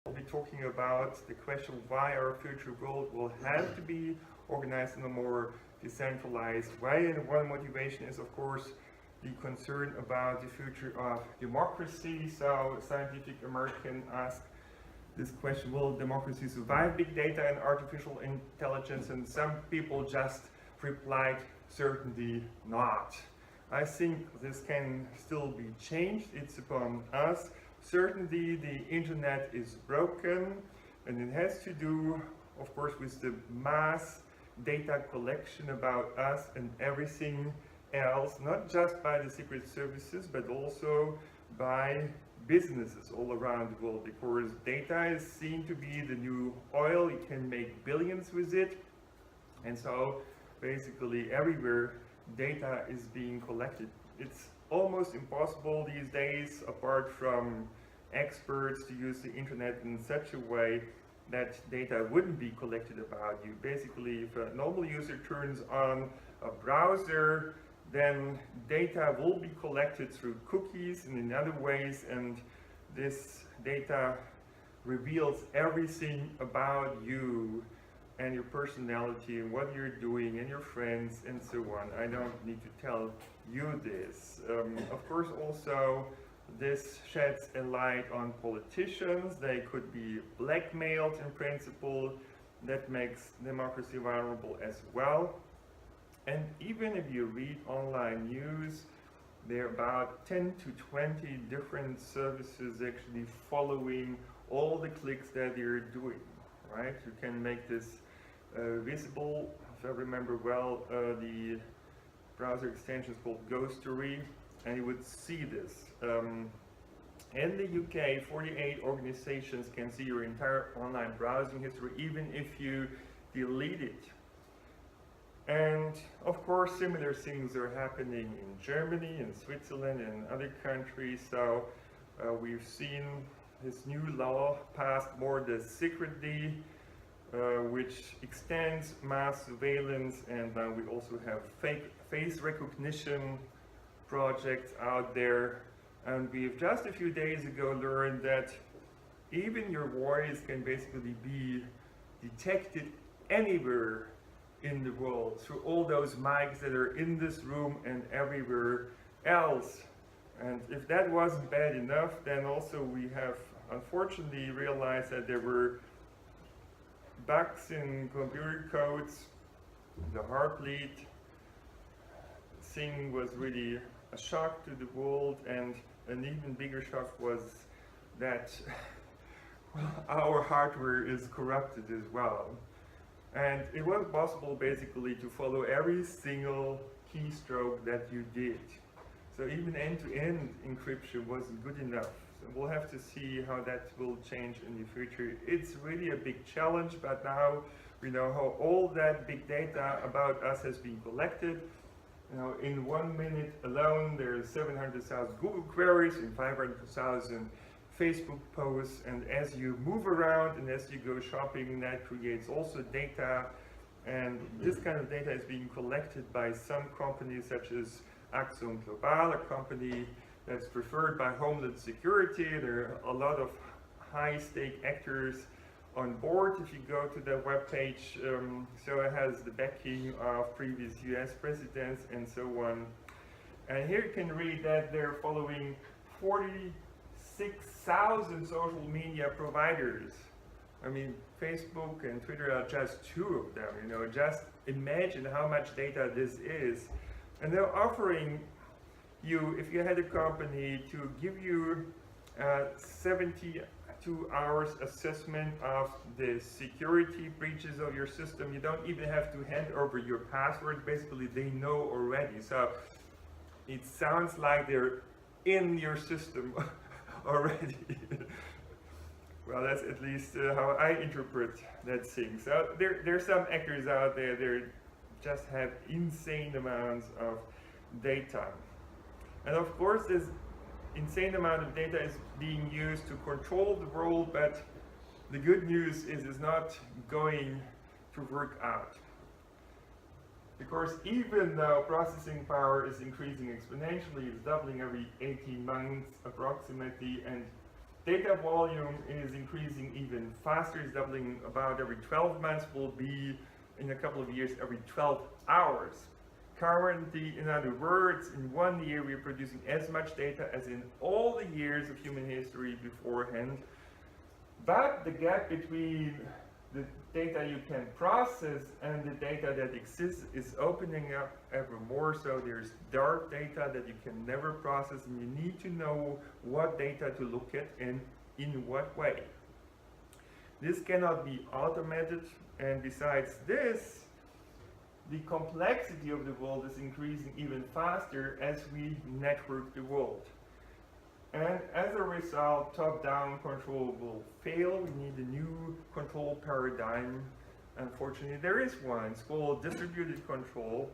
We'll be talking about the question why our future world will have to be organized in a more decentralized way. And one motivation is, of course, the concern about the future of democracy. So Scientific American asked this question, will democracy survive big data and artificial intelligence? And some people just replied, certainly not. I think this can still be changed. It's upon us. Certainly the internet is broken, and it has to do, of course, with the mass data collection about us and everything else, not just by the secret services, but also by businesses all around the world, because data is seen to be the new oil. You can make billions with it, and so basically everywhere data is being collected. It's almost impossible these days, apart from experts, to use the internet in such a way that data wouldn't be collected about you. Basically, if a normal user turns on a browser, then data will be collected through cookies and in other ways, and this data reveals everything about you and your personality and what you're doing and your friends and so on. I don't need to tell you this. Of course, also this sheds a light on politicians. They could be blackmailed in principle. That makes democracy vulnerable as well. And even if you read online news, there are about 10 to 20 different services actually following all the clicks that you're doing, right? You can make this visible. If I remember well, the browser extension is called Ghostery, and you would see this. In the UK, 48 organizations can see your entire online browsing history, even if you delete it. And of course, similar things are happening in Germany, in Switzerland, and other countries. So we've seen this new law passed more the secretly, which extends mass surveillance, and we also have fake face recognition projects out there. And we've just a few days ago learned that even your voice can basically be detected anywhere in the world through all those mics that are in this room and everywhere else. And if that wasn't bad enough, then also we have unfortunately realized that there were bugs in computer codes. The Heartbleed thing was really a shock to the world, and an even bigger shock was that our hardware is corrupted as well. And it was possible basically to follow every single keystroke that you did. So even end-to-end encryption wasn't good enough. So we'll have to see how that will change in the future. It's really a big challenge, but now we know how all that big data about us has been collected. You know, in 1 minute alone, there's 700,000 Google queries and 500,000 Facebook posts, and as you move around and as you go shopping, that creates also data, and this kind of data is being collected by some companies such as Axon Global, a company that's preferred by Homeland Security. There are a lot of high-stake actors on board if you go to the webpage. So it has the backing of previous US presidents and so on. And here you can read that they're following 46,000 social media providers. I mean, Facebook and Twitter are just two of them, you know. Just imagine how much data this is. And they're offering you, if you had a company, to give you 72 hours assessment of the security breaches of your system. You don't even have to hand over your password. Basically, they know already. So it sounds like they're in your system already. Well, that's at least how I interpret that thing. So there's some actors out there that just have insane amounts of data. And of course, this insane amount of data is being used to control the world, but the good news is it's not going to work out. Because even though processing power is increasing exponentially, it's doubling every 18 months approximately, and data volume is increasing even faster, it's doubling about every 12 months, will be in a couple of years every 12 hours. Currently, in other words, in 1 year we're producing as much data as in all the years of human history beforehand. But the gap between the data you can process and the data that exists is opening up ever more. So there's dark data that you can never process, and you need to know what data to look at and in what way. This cannot be automated, and besides this, the complexity of the world is increasing even faster as we network the world. And as a result, top-down control will fail. We need a new control paradigm. Unfortunately, there is one. It's called distributed control,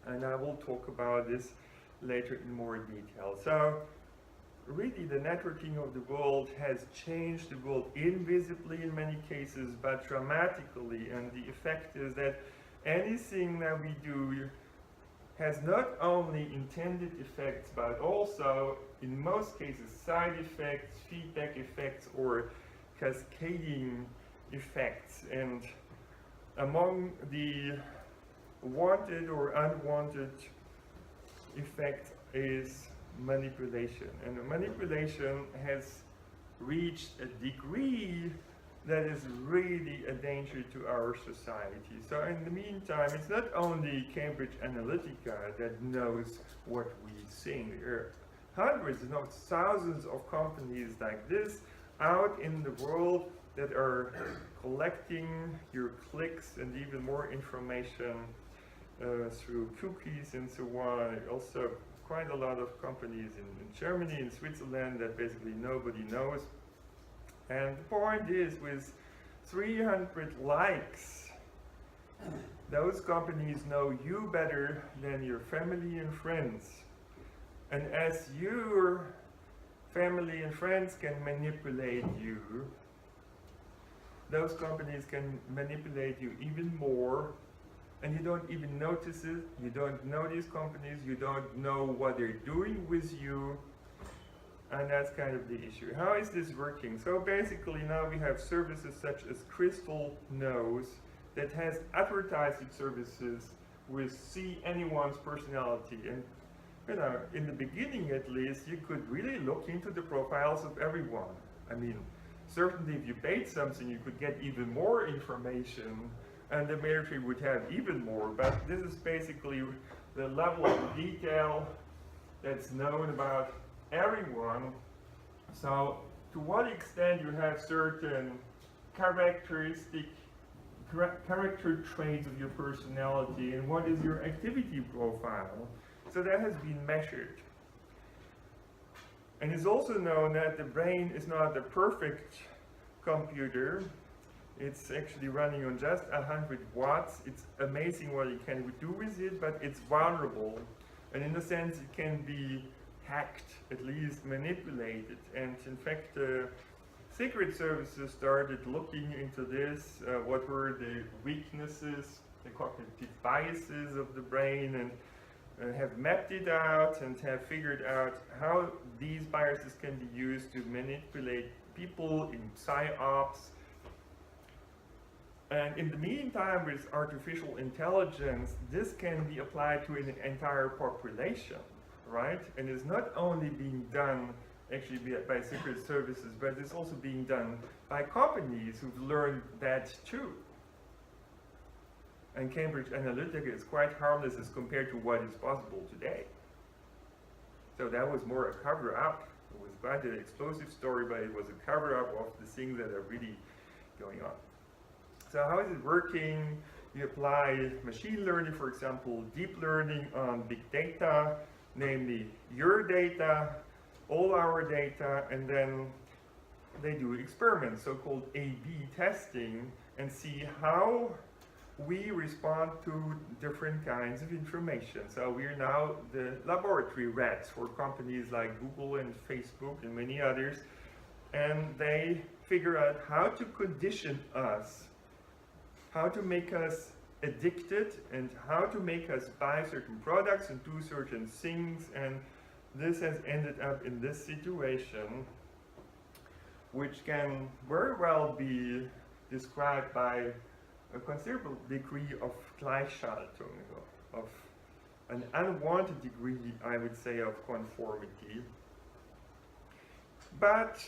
and I will talk about this later in more detail. So, really, the networking of the world has changed the world invisibly in many cases, but dramatically. And the effect is that anything that we do has not only intended effects, but also, in most cases, side effects, feedback effects, or cascading effects. And among the wanted or unwanted effect is manipulation. And manipulation has reached a degree that is really a danger to our society. So in the meantime, it's not only Cambridge Analytica that knows what we think. There are hundreds, if not thousands of companies like this out in the world that are collecting your clicks and even more information through cookies and so on. Also quite a lot of companies in Germany and Switzerland that basically nobody knows. And the point is, with 300 likes, those companies know you better than your family and friends. And as your family and friends can manipulate you, those companies can manipulate you even more, and you don't even notice it. You don't know these companies, you don't know what they're doing with you. And that's kind of the issue. How is this working? So basically now we have services such as Crystal Knows that has advertising services with see anyone's personality. And you know, in the beginning at least, you could really look into the profiles of everyone. I mean, certainly if you paid something, you could get even more information, and the military would have even more. But this is basically the level of detail that's known about everyone. So to what extent you have certain character traits of your personality, and what is your activity profile. So that has been measured. And it's also known that the brain is not a perfect computer. It's actually running on just 100 watts. It's amazing what it can do with it, but it's vulnerable. And in a sense, it can be hacked, at least manipulated. And in fact, secret services started looking into this, what were the weaknesses, the cognitive biases of the brain, and have mapped it out and have figured out how these biases can be used to manipulate people in psyops. And in the meantime, with artificial intelligence, this can be applied to an entire population, right? And it's not only being done actually by secret services, but it's also being done by companies who've learned that too. And Cambridge Analytica is quite harmless as compared to what is possible today. So that was more a cover-up. It was quite an explosive story, but it was a cover-up of the things that are really going on. So how is it working? You apply machine learning, for example, deep learning on big data, namely your data, all our data, and then they do experiments, so-called A/B testing, and see how we respond to different kinds of information. So we're now the laboratory rats for companies like Google and Facebook and many others, and they figure out how to condition us, how to make us addicted, and how to make us buy certain products and do certain things. And this has ended up in this situation. which can very well be described by a considerable degree of Gleichschaltung, of an unwanted degree, I would say, of conformity. But,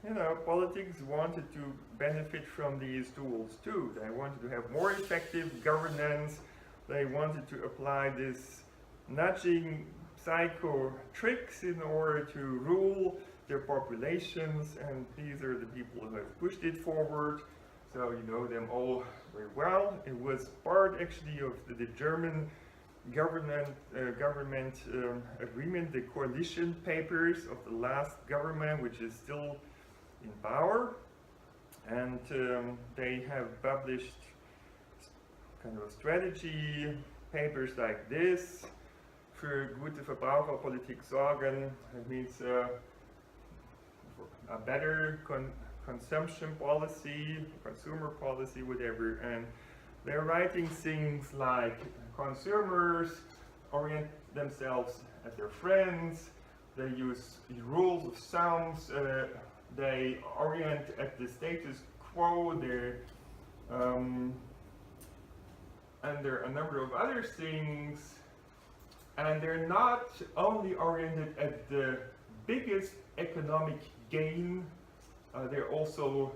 you know, politics wanted to benefit from these tools too. They wanted to have more effective governance. They wanted to apply this nudging psycho tricks in order to rule their populations, and these are the people who have pushed it forward. So you know them all very well. It was part actually of the German government agreement, the coalition papers of the last government, which is still in power, and they have published kind of strategy papers like this. Für gute Verbraucherpolitik sorgen. That means a better consumption policy, consumer policy, whatever. And they're writing things like consumers orient themselves at their friends, they use the rules of thumbs, they orient at the status quo, and there are a number of other things. And they're not only oriented at the biggest economic gain, they're also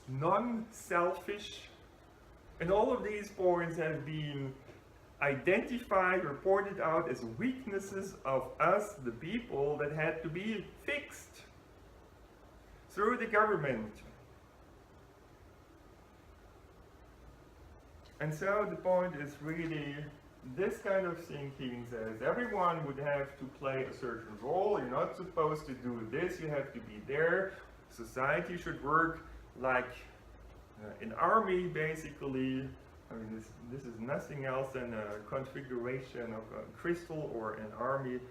non-selfish. And all of these points have been identified or pointed out as weaknesses of us, the people, that had to be fixed through the government. And so the point is really this kind of thinking says everyone would have to play a certain role. You're not supposed to do this, you have to be there. Society should work like an army, basically. I mean, this is nothing else than a configuration of a crystal or an army.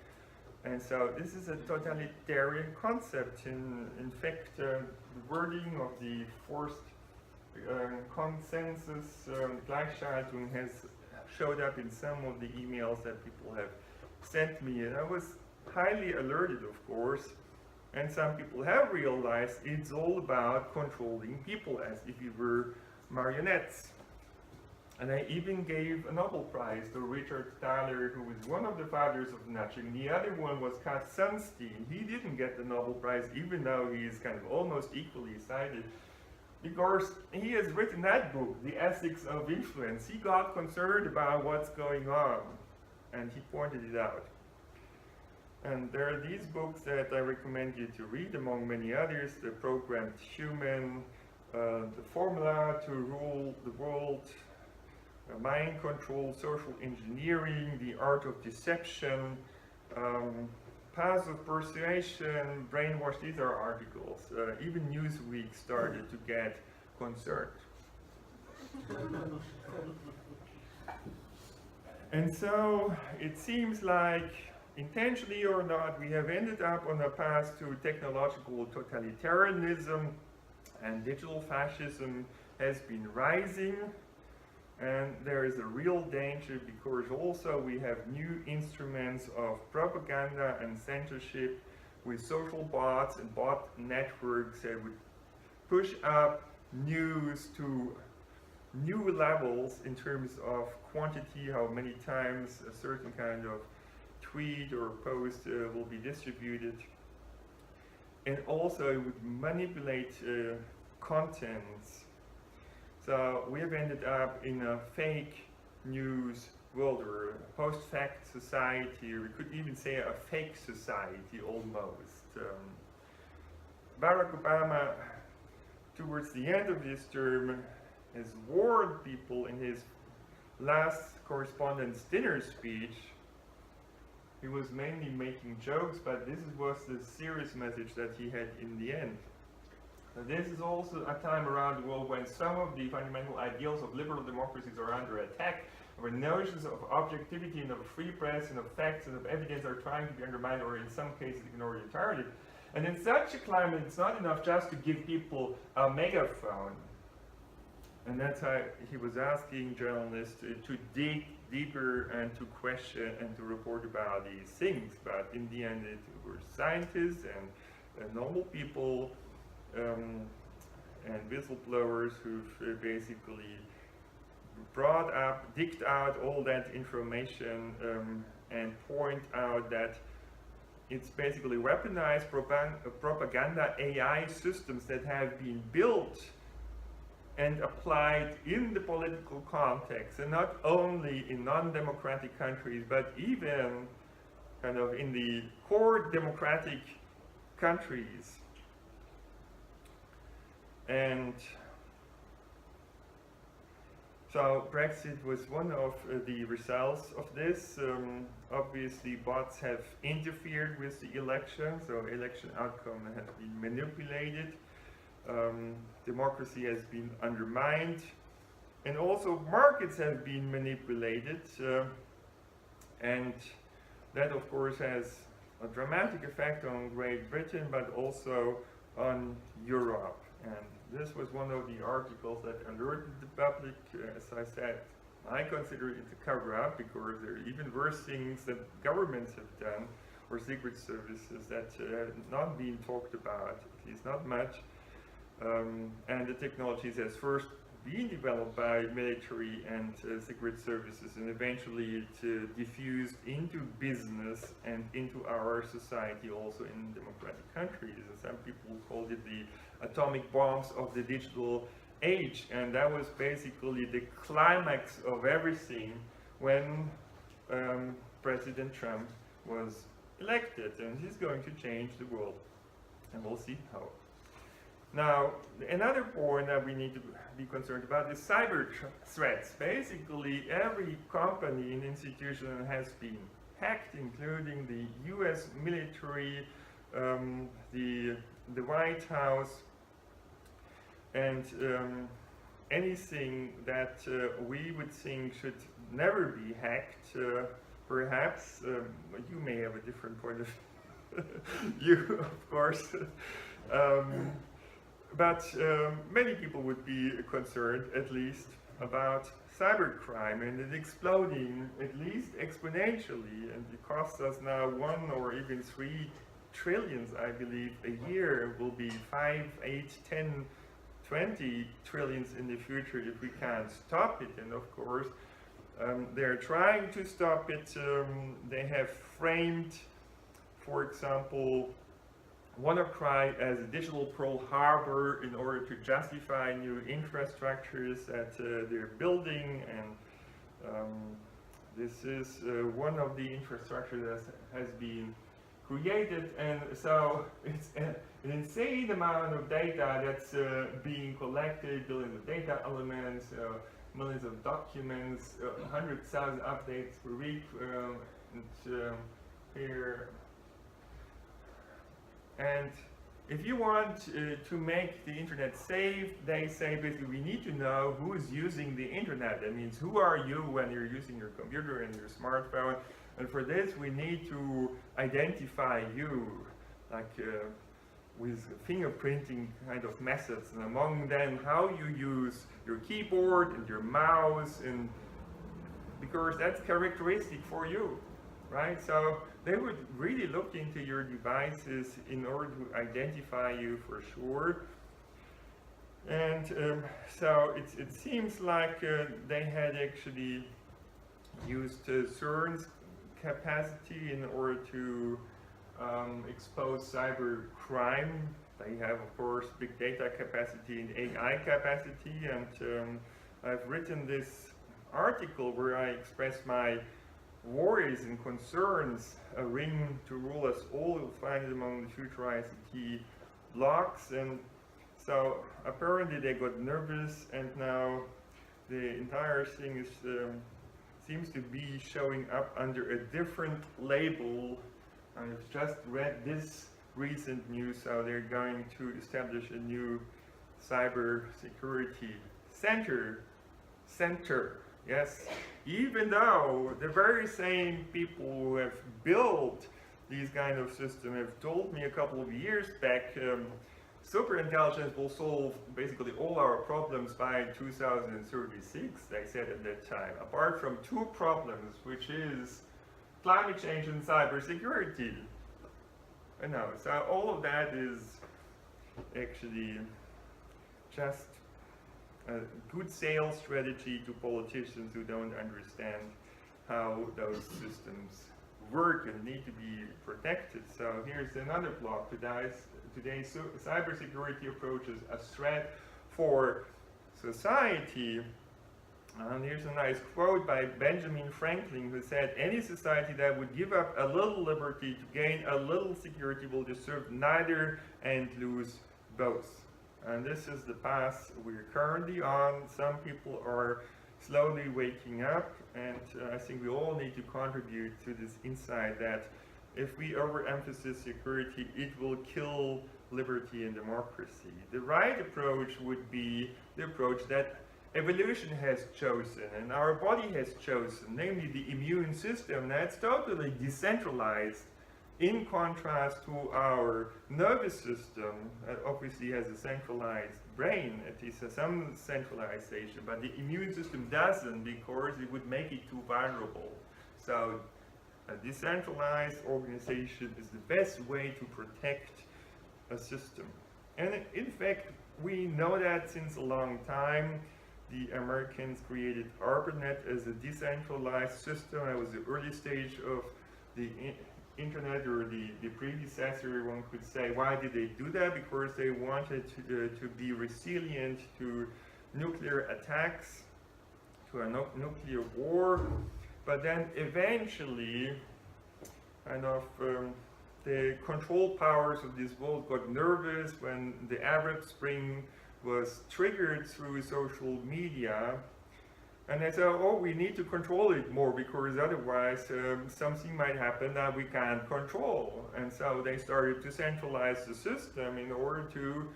And so this is a totalitarian concept. In fact, the wording of the forced consensus Gleichschaltung has showed up in some of the emails that people have sent me, and I was highly alerted, of course, and some people have realized it's all about controlling people as if you were marionettes. And I even gave a Nobel Prize to Richard Thaler, who was one of the fathers of nudging. The other one was Kat Sunstein. He didn't get the Nobel Prize, even though he is kind of almost equally cited, because he has written that book, The Ethics of Influence. He got concerned about what's going on, and he pointed it out. And there are these books that I recommend you to read, among many others: The Programmed Human, The Formula to Rule the World, Mind Control, Social Engineering, The Art of Deception, Paths of Persuasion, Brainwash. These are articles. Even Newsweek started to get concerned. And so it seems like, intentionally or not, we have ended up on a path to technological totalitarianism, and digital fascism has been rising. And there is a real danger, because also we have new instruments of propaganda and censorship with social bots and bot networks that would push up news to new levels in terms of quantity, how many times a certain kind of tweet or post will be distributed. And also it would manipulate contents. So we have ended up in a fake news world, or a post-fact society, or we could even say a fake society almost. Barack Obama, towards the end of his term, has warned people in his last correspondence dinner speech. He was mainly making jokes, but this was the serious message that he had in the end. This is also a time around the world when some of the fundamental ideals of liberal democracies are under attack, where notions of objectivity and of free press and of facts and of evidence are trying to be undermined, or in some cases ignored entirely. And in such a climate, it's not enough just to give people a megaphone. And that's how he was asking journalists to dig deeper and to question and to report about these things. But in the end, it were scientists and normal people and whistleblowers who've basically digged out all that information and point out that it's basically weaponized propaganda AI systems that have been built and applied in the political context, and not only in non-democratic countries, but even kind of in the core democratic countries. And so Brexit was one of the results of this. Obviously, bots have interfered with the election, so election outcome has been manipulated. Democracy has been undermined, and also markets have been manipulated, and that of course has a dramatic effect on Great Britain, but also on Europe. And this was one of the articles that alerted the public. As I said, I consider it a cover-up because there are even worse things that governments have done, or secret services, that have not been talked about, at least not much. And the technologies has first been developed by military and secret services, and eventually it diffused into business and into our society, also in democratic countries. And some people called it the atomic bombs of the digital age, and that was basically the climax of everything when President Trump was elected, and he's going to change the world, and we'll see how. Now, another point that we need to be concerned about is cyber threats. Basically, every company and institution has been hacked, including the US military, the White House, and anything that we would think should never be hacked. Perhaps you may have a different point of view, of course. But many people would be concerned, at least, about cybercrime, and it exploding at least exponentially, and it costs us now 1 or even 3 trillions, I believe, a year. It will be 5, 8, 10, 20 trillions in the future if we can't stop it. And of course, they're trying to stop it. They have framed, for example, WannaCry as a digital Pearl Harbor in order to justify new infrastructures that they're building, and this is one of the infrastructures that has been created, and so it's an insane amount of data that's being collected, billions of data elements, millions of documents, 100,000 updates per week, here. And if you want to make the internet safe, they say basically we need to know who is using the internet. That means who are you when you're using your computer and your smartphone. And for this we need to identify you, like with fingerprinting kind of methods, and among them how you use your keyboard and your mouse, and because that's characteristic for you, right? So they would really look into your devices in order to identify you for sure. And so it seems like they had actually used CERN's capacity in order to expose cyber crime. They have, of course, big data capacity and AI capacity. And I've written this article where I express my worries and concerns. A ring to rule us all, you'll find it among the FuturICT blogs. And so apparently they got nervous, and now the entire thing is seems to be showing up under a different label. I've just read this recent news, so they're going to establish a new cybersecurity center. Yes, even though the very same people who have built these kind of systems have told me a couple of years back, superintelligence will solve basically all our problems by 2036, they said at that time, apart from 2 problems, which is climate change and cybersecurity. I know, so all of that is actually just a good sales strategy to politicians who don't understand how those systems work and need to be protected. So here's another blog. Today's cybersecurity approaches a threat for society. And here's a nice quote by Benjamin Franklin, who said, "Any society that would give up a little liberty to gain a little security will deserve neither and lose both." And this is the path we're currently on. Some people are slowly waking up, and I think we all need to contribute to this insight that if we overemphasize security, it will kill liberty and democracy. The right approach would be the approach that evolution has chosen and our body has chosen, namely the immune system that's totally decentralized, in contrast to our nervous system that obviously has a centralized brain. It is some centralization, but the immune system doesn't, because it would make it too vulnerable. So a decentralized organization is the best way to protect a system. And in fact, we know that since a long time. The Americans created ARPANET as a decentralized system. That was the early stage of the internet, or the predecessor, one could say. Why did they do that? Because they wanted to be resilient to nuclear attacks, to a nuclear war. But then eventually, the control powers of this world got nervous when the Arab Spring was triggered through social media, and they said, oh, we need to control it more, because otherwise something might happen that we can't control. And so they started to centralize the system in order to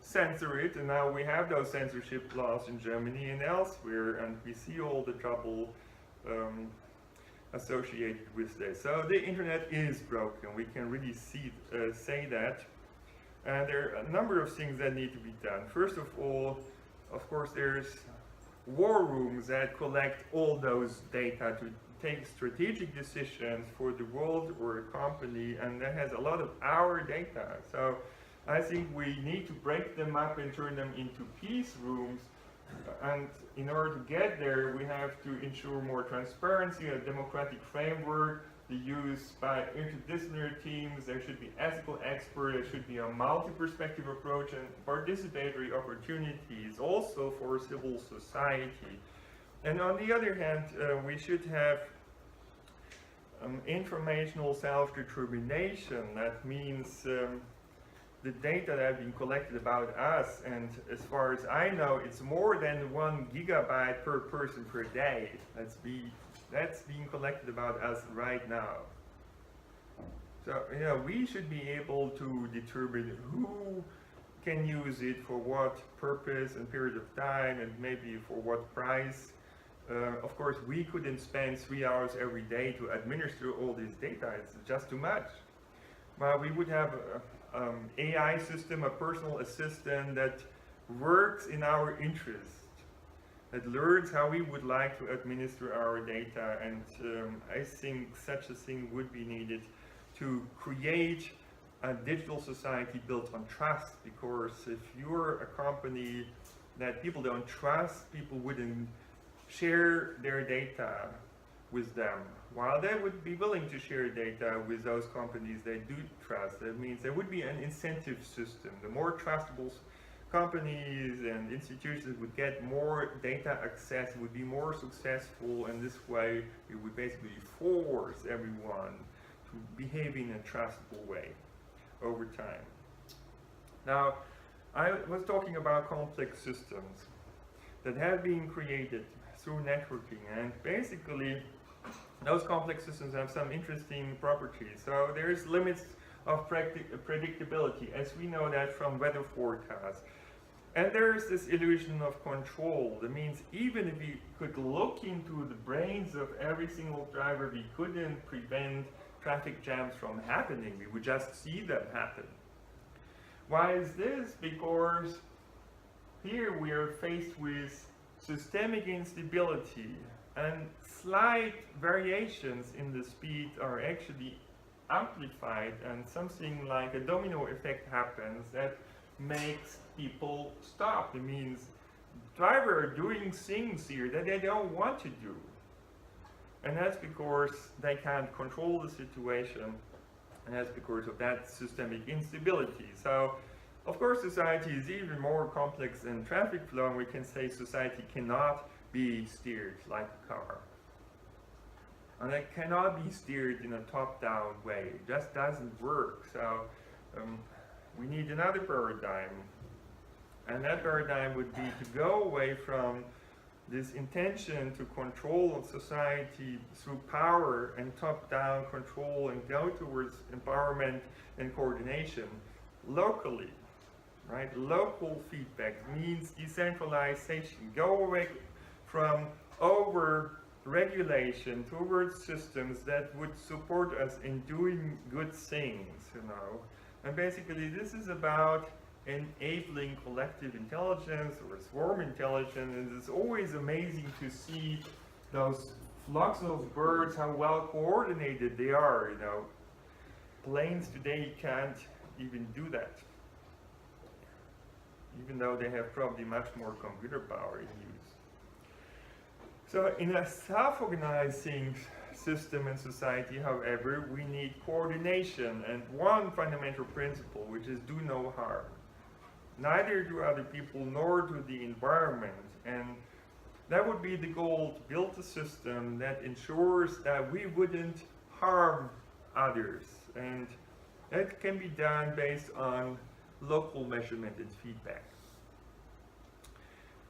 censor it, and now we have those censorship laws in Germany and elsewhere, and we see all the trouble associated with this. So the internet is broken, we can really say that. And there are a number of things that need to be done. First of all, of course, there's war rooms that collect all those data to take strategic decisions for the world or a company, and that has a lot of our data. So I think we need to break them up and turn them into peace rooms. And in order to get there, we have to ensure more transparency, a democratic framework, the use by interdisciplinary teams. There should be ethical experts, there should be a multi-perspective approach, and participatory opportunities also for civil society. And on the other hand, we should have informational self-determination. That means the data that have been collected about us, and as far as I know, it's more than 1 gigabyte per person per day. That's being collected about us right now. So, we should be able to determine who can use it for what purpose and period of time, and maybe for what price. Of course, we couldn't spend 3 hours every day to administer all this data. It's just too much. But we would have an AI system, a personal assistant that works in our interest, that learns how we would like to administer our data. And I think such a thing would be needed to create a digital society built on trust, because if you're a company that people don't trust, people wouldn't share their data with them, while they would be willing to share data with those companies they do trust. That means there would be an incentive system. The more trustable companies and institutions would get more data access, would be more successful, and this way it would basically force everyone to behave in a trustable way over time. Now, I was talking about complex systems that have been created through networking, and basically those complex systems have some interesting properties. So there's limits of predictability, as we know that from weather forecasts. And there's this illusion of control. That means even if we could look into the brains of every single driver, we couldn't prevent traffic jams from happening. We would just see them happen. Why is this? Because here we are faced with systemic instability, and slight variations in the speed are actually amplified and something like a domino effect happens that makes people stop. It means drivers are doing things here that they don't want to do. And that's because they can't control the situation, and that's because of that systemic instability. So, of course, society is even more complex than traffic flow, and we can say society cannot be steered like a car. And it cannot be steered in a top-down way. It just doesn't work. So we need another paradigm. And that paradigm would be to go away from this intention to control society through power and top-down control and go towards empowerment and coordination locally, right? Local feedback means decentralization. Go away from over-regulation towards systems that would support us in doing good things, you know. And basically this is about enabling collective intelligence or swarm intelligence, and it's always amazing to see those flocks of birds, how well coordinated they are, you know. Planes today can't even do that, even though they have probably much more computer power in use. So in a self-organizing system and society, however, we need coordination and one fundamental principle, which is do no harm. Neither do other people nor do the environment, and that would be the goal, to build a system that ensures that we wouldn't harm others, and that can be done based on local measurement and feedback.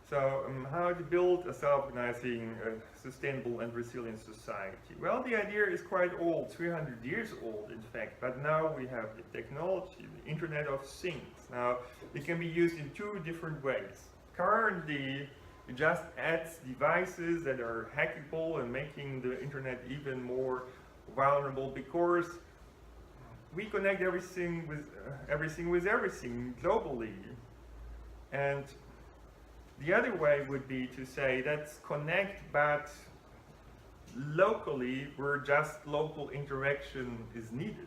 So how to build a self-organizing, sustainable and resilient society? Well, the idea is quite old, 300 years old in fact, but now we have the technology, the Internet of Things. Now, it can be used in two different ways. Currently, it just adds devices that are hackable and making the Internet even more vulnerable because we connect everything with everything globally. And the other way would be to say let's connect, but locally, where just local interaction is needed.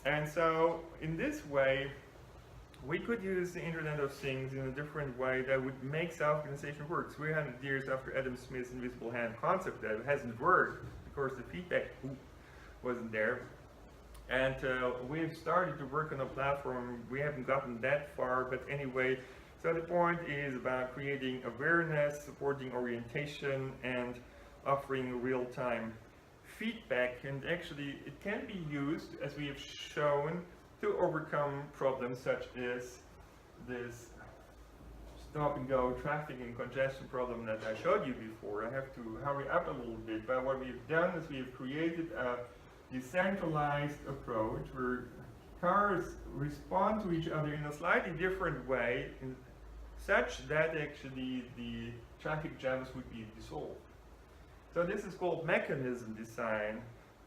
And so, in this way, we could use the Internet of Things in a different way that would make self-organization work. 300 years after Adam Smith's invisible hand concept, that hasn't worked because the feedback wasn't there. And we've started to work on a platform. We haven't gotten that far, but anyway, so the point is about creating awareness, supporting orientation, and offering real-time feedback. And actually, it can be used, as we have shown, to overcome problems such as this stop-and-go traffic and congestion problem that I showed you before. I have to hurry up a little bit, but what we've done is we've created a decentralized approach where cars respond to each other in a slightly different way, such that actually the traffic jams would be dissolved. So this is called mechanism design.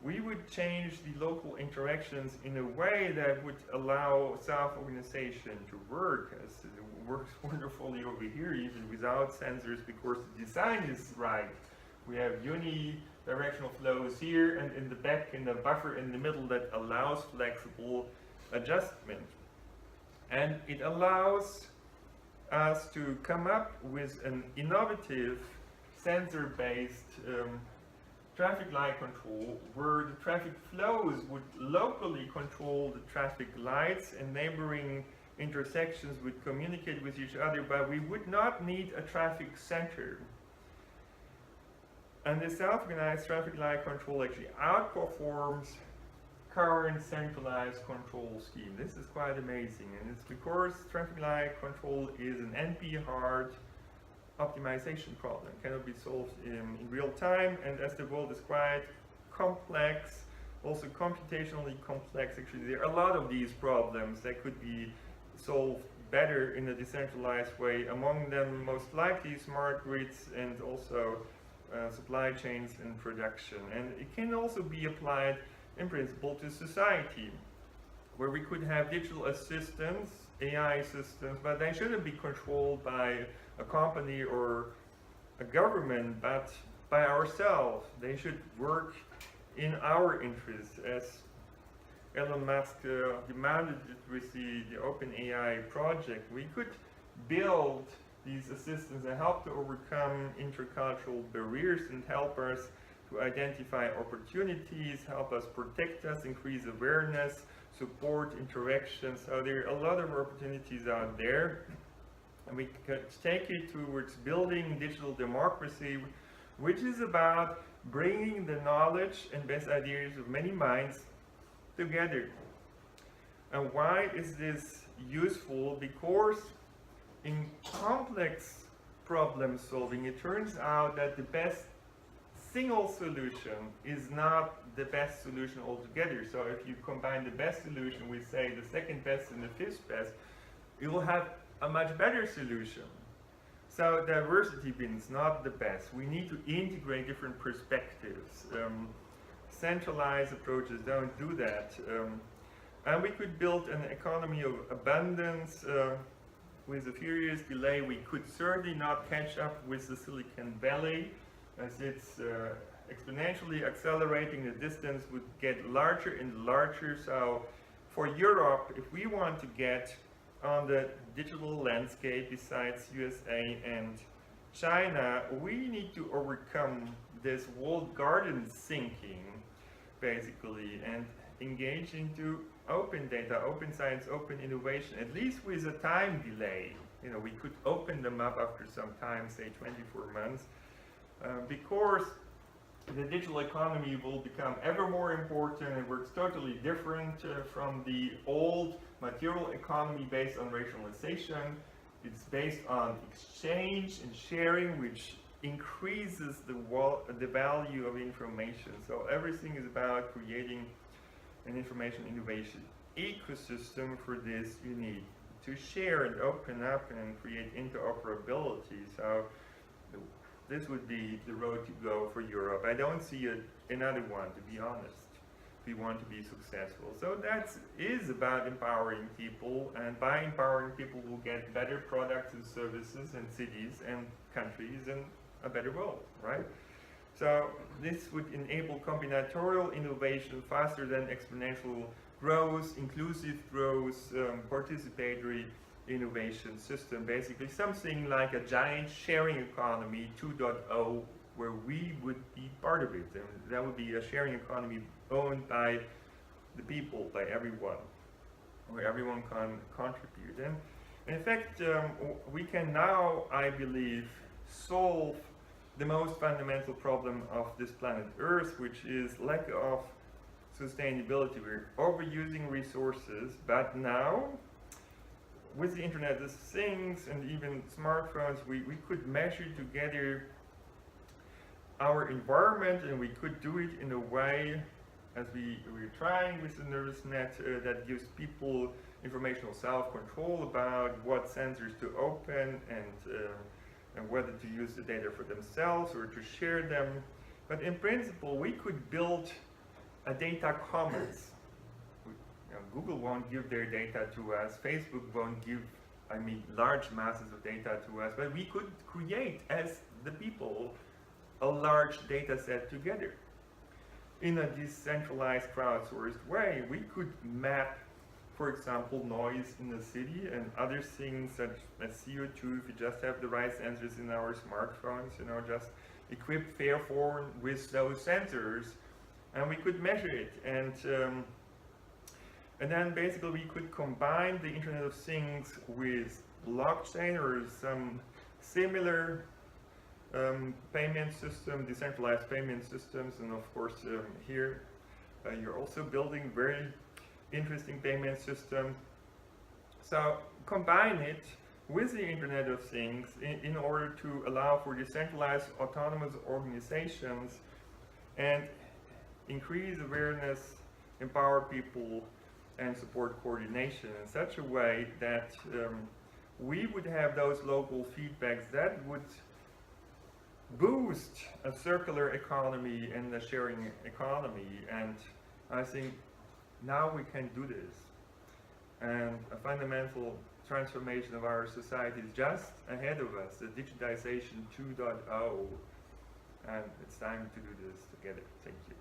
We would change the local interactions in a way that would allow self-organization to work, as it works wonderfully over here, even without sensors, because the design is right. We have unidirectional flows here, and in the back, in the buffer in the middle that allows flexible adjustment. And it allows us to come up with an innovative sensor-based traffic light control, where the traffic flows would locally control the traffic lights, and neighboring intersections would communicate with each other, but we would not need a traffic center. And the self-organized traffic light control actually outperforms current centralized control scheme. This is quite amazing, and it's because traffic light control is an NP-hard optimization problem, cannot be solved in real time, and as the world is quite complex, also computationally complex, actually there are a lot of these problems that could be solved better in a decentralized way, among them most likely smart grids and also supply chains and production. And it can also be applied in principle to society, where we could have digital assistants, AI assistants, but they shouldn't be controlled by a company or a government, but by ourselves. They should work in our interest, as Elon Musk demanded it with the OpenAI project. We could build these assistants and help to overcome intercultural barriers and help us to identify opportunities, help us protect us, increase awareness, support interaction. So there are a lot of opportunities out there. And we could take it towards building digital democracy, which is about bringing the knowledge and best ideas of many minds together. And why is this useful? Because in complex problem solving, it turns out that the best single solution is not the best solution altogether. So if you combine the best solution with, say, the second best and the fifth best, you will have a much better solution. So diversity wins, not the best. We need to integrate different perspectives. Centralized approaches don't do that. And we could build an economy of abundance. With a furious delay, we could certainly not catch up with the Silicon Valley, as it's exponentially accelerating. The distance would get larger and larger. So for Europe, if we want to get on the digital landscape besides USA and China, we need to overcome this walled garden thinking, basically, and engage into open data, open science, open innovation, at least with a time delay. You know, we could open them up after some time, say 24 months, because the digital economy will become ever more important and works totally different from the old material economy based on rationalization. It's based on exchange and sharing, which increases the value of information. So everything is about creating an information innovation ecosystem. For this, you need to share and open up and create interoperability. So this would be the road to go for Europe. I don't see another one, to be honest, if we want to be successful. So that is about empowering people, and by empowering people, we'll get better products and services and cities and countries and a better world, right? So this would enable combinatorial innovation faster than exponential growth, inclusive growth, participatory innovation system, basically something like a giant sharing economy 2.0, where we would be part of it. And that would be a sharing economy owned by the people, by everyone, where everyone can contribute. And in fact, we can now, I believe, solve the most fundamental problem of this planet Earth, which is lack of sustainability. We're overusing resources, but now with the Internet of Things and even smartphones, we could measure together our environment, and we could do it in a way, as we're trying with the nervous net, that gives people informational self-control about what sensors to open and whether to use the data for themselves or to share them. But in principle, we could build a data commons. Google won't give their data to us, Facebook won't give, large masses of data to us, but we could create, as the people, a large data set together. In a decentralized, crowdsourced way, we could map, for example, noise in the city and other things such as CO2, if we just have the right sensors in our smartphones, just equip Fairphone with those sensors, and we could measure it. And then basically we could combine the Internet of Things with blockchain or some similar payment system, decentralized payment systems. And of course here you're also building very interesting payment system. So combine it with the Internet of Things in order to allow for decentralized autonomous organizations and increase awareness, empower people, and support coordination in such a way that we would have those local feedbacks that would boost a circular economy and a sharing economy. And I think now we can do this. And a fundamental transformation of our society is just ahead of us, the digitization 2.0. And it's time to do this together. Thank you.